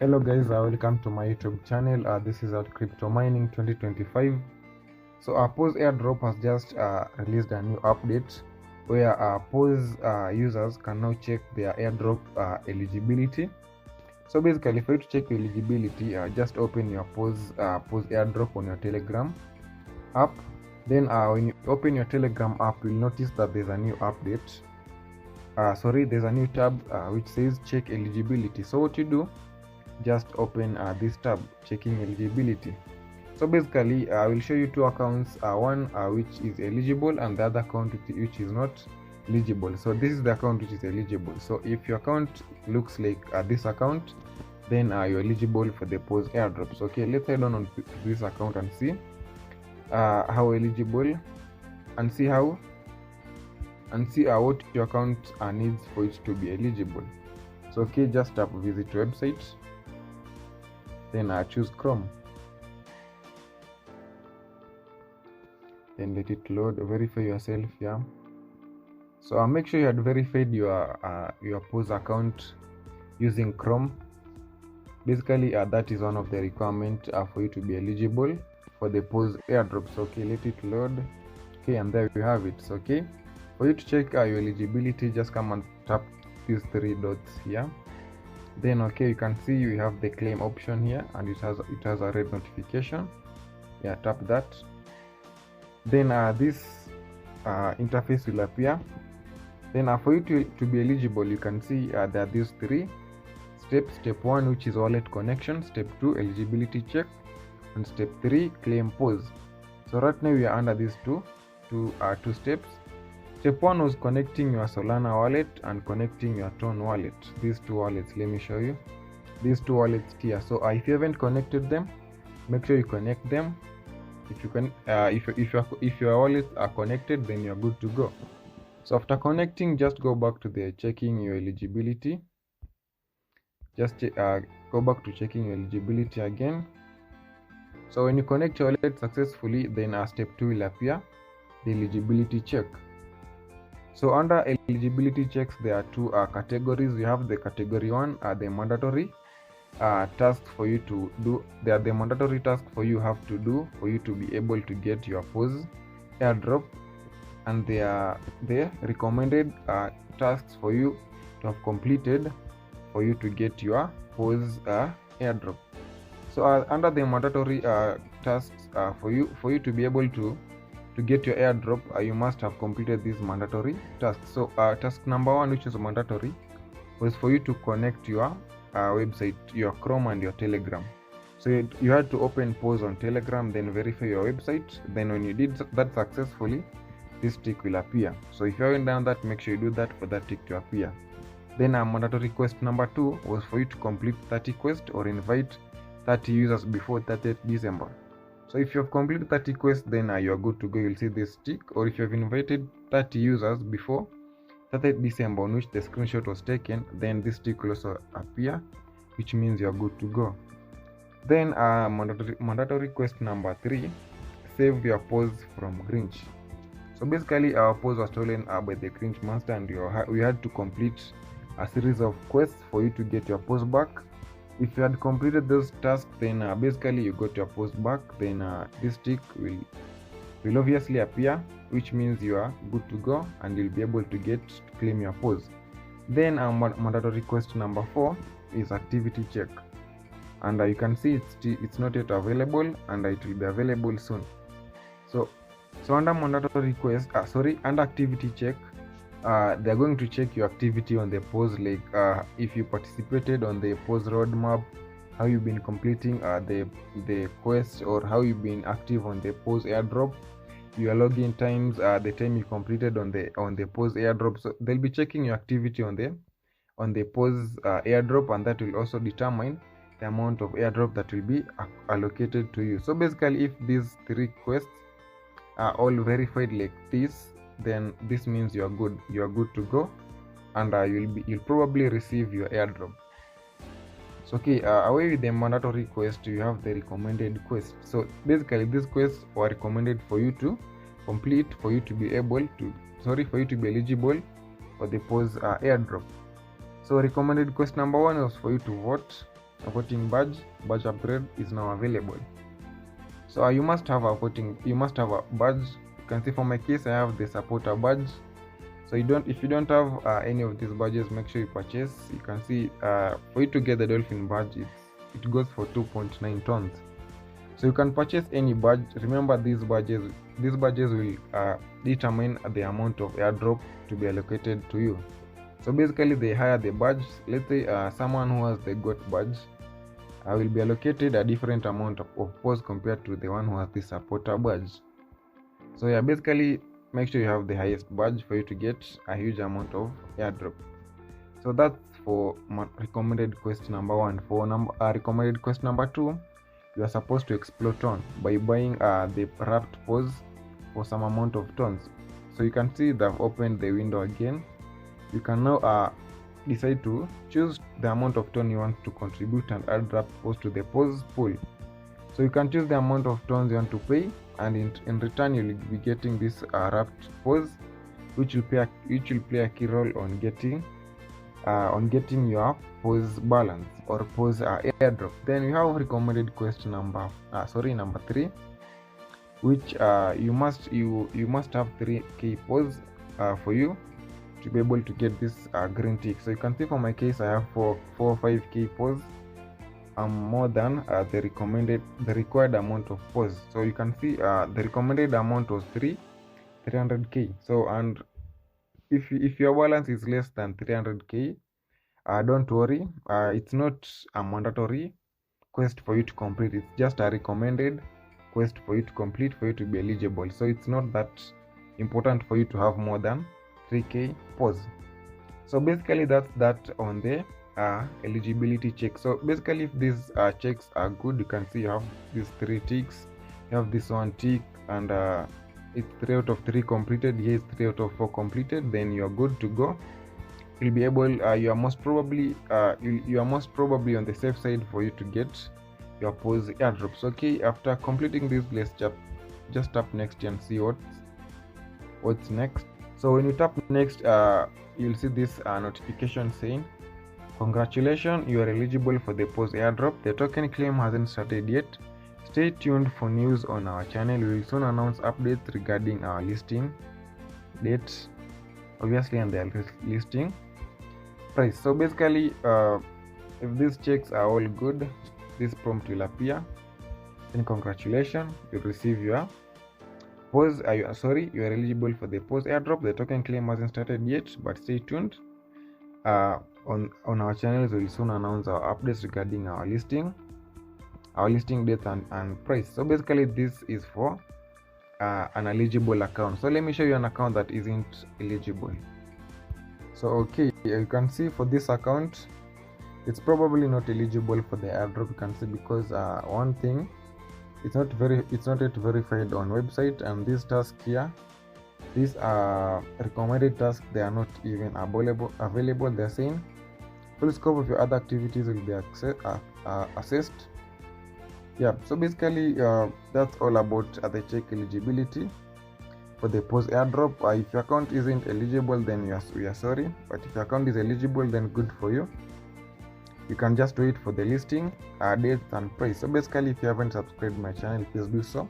Hello guys, welcome to my YouTube channel. This is Crypto Mining 2025. So Paws Airdrop has just released a new update where Paws users can now check their airdrop eligibility. So basically, for you to check your eligibility, just open your Paws Airdrop on your Telegram app. Then when you open your Telegram app, you'll notice that there's a new update. There's a new tab which says check eligibility. So what you do, just open this tab, checking eligibility. So basically I will show you two accounts, one which is eligible and the other account which is not eligible. So this is the account which is eligible. So if your account looks like this account, then you're eligible for the Paws airdrops. So, okay, let's head on to this account and see how eligible, and see what your account needs for it to be eligible. So okay, just tap visit website, then choose Chrome, then let it load. Verify yourself. So make sure you had verified your Paws account using Chrome. Basically that is one of the requirements for you to be eligible for the Paws airdrops. Okay, let it load. Okay, and there you have it. So okay, for you to check your eligibility, just come and tap these three dots here. Then okay, you can see you have the claim option here, and it has a red notification. Tap that. Then this interface will appear. Then for you to be eligible, you can see there are these three steps. Step 1, which is wallet connection. Step 2, eligibility check, and step 3, claim Paws. So right now we are under these two steps. Step 1 was connecting your Solana wallet and connecting your Tron wallet. These two wallets, let me show you. These two wallets here. So if you haven't connected them, make sure you connect them. If you can, if your wallets are connected, then you're good to go. So after connecting, just go back to the checking your eligibility. Just go back to checking your eligibility again. So when you connect your wallet successfully, then step 2 will appear, the eligibility check. So under eligibility checks, there are two categories. You have the category 1, the mandatory tasks for you to do. They are the mandatory tasks for you have to do for you to be able to get your Paws airdrop, and they are the recommended tasks for you to have completed for you to get your Paws airdrop. So under the mandatory tasks for you to be able to get your airdrop, you must have completed these mandatory tasks. So task number 1, which is mandatory, was for you to connect your website, your Chrome and your Telegram. So you had to open Paws on Telegram, then verify your website. Then when you did that successfully, this tick will appear. So if you haven't done that, make sure you do that for that tick to appear. Then mandatory quest number 2 was for you to complete 30 quests or invite 30 users before 30th December. So if you have completed 30 quests, then you are good to go. You'll see this tick. Or if you have invited 30 users before 30th December on which the screenshot was taken, then this tick will also appear, which means you are good to go. Then mandatory quest number 3, save your Paws from Grinch. So basically our Paws was stolen by the Grinch monster, and we had to complete a series of quests for you to get your Paws back. If you had completed those tasks, then basically you got your Paws back. Then this tick will obviously appear, which means you are good to go and you'll be able to claim your Paws. Then mandatory quest number 4 is activity check, and you can see it's not yet available, and it will be available soon. So under mandatory quest, under activity check, they're going to check your activity on the Paws, like if you participated on the Paws roadmap, how you've been completing the quest, or how you've been active on the Paws airdrop, your login times, the time you completed on the Paws airdrop. So they'll be checking your activity on the Paws airdrop, and that will also determine the amount of airdrop that will be allocated to you. So basically, if these 3 quests are all verified like this, then this means you are good to go, and you'll probably receive your airdrop. So okay, away with the mandatory quest, you have the recommended quest. So basically these quests were recommended for you to complete for you to be eligible for the Paws airdrop. So recommended quest number 1 was for you to vote a voting badge upgrade is now available. So you must have a badge. You can see for my case I have the supporter badge. So if you don't have any of these badges, make sure you purchase. You can see for you to get the dolphin badge, it goes for 2.9 tons. So you can purchase any badge. Remember, these badges will determine the amount of airdrop to be allocated to you. So basically, they hire the badge. Let's say someone who has the goat badge will be allocated a different amount of Paws compared to the one who has the supporter badge. So yeah, basically make sure you have the highest badge for you to get a huge amount of airdrop. So that's for recommended quest number 1. For recommended quest number 2, you are supposed to explore ton by buying the wrapped Paws for some amount of tons. So you can see they've opened the window again. You can now decide to choose the amount of ton you want to contribute and add wrapped Paws to the Paws pool. So you can choose the amount of tons you want to pay, and in return you'll be getting this wrapped Paws, which will play a key role on getting your Paws balance or Paws airdrop. Then we have recommended quest number 3, which you must have 3k Paws for you to be able to get this green tick. So you can see for my case I have 4 or 5k Paws. More than the required amount of Paws. So you can see the recommended amount was 300k. So, and if your balance is less than 300k, don't worry, it's not a mandatory quest for you to complete. It's just a recommended quest for you to complete for you to be eligible. So it's not that important for you to have more than 3k Paws. So basically that's that on the eligibility check. So basically, if these checks are good, you can see you have these 3 ticks. You have this 1 tick, and it's 3 out of 3 completed. Here is 3 out of 4 completed. Then you are good to go. You'll be able. You are most probably on the safe side for you to get your Paws airdrops. Okay, after completing this, let's just tap next and see what's next. So when you tap next, you'll see this notification saying, "Congratulations, you are eligible for the Paws airdrop. The token claim hasn't started yet. Stay tuned for news on our channel. We will soon announce updates regarding our listing dates, obviously, and the listing price." So basically, if these checks are all good, this prompt will appear. Then congratulations, you'll receive your Paws. You are eligible for the Paws airdrop. The token claim hasn't started yet, but stay tuned. On our channels, we will soon announce our updates regarding our listing dates and price. So basically, this is for an eligible account. So let me show you an account that isn't eligible. So okay, you can see for this account, it's probably not eligible for the airdrop. You can see because one thing, it's not yet verified on website, and this task here, these are recommended tasks, they are not even available. They're saying full scope of your other activities will be assessed. Yeah, so basically that's all about the check eligibility for the Paws airdrop. If your account isn't eligible, then we are sorry, but if your account is eligible, then good for you. You can just wait for the listing dates and price. So basically, if you haven't subscribed to my channel, please do so,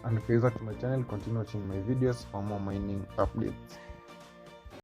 and if you're new to my channel, continue watching my videos for more mining updates.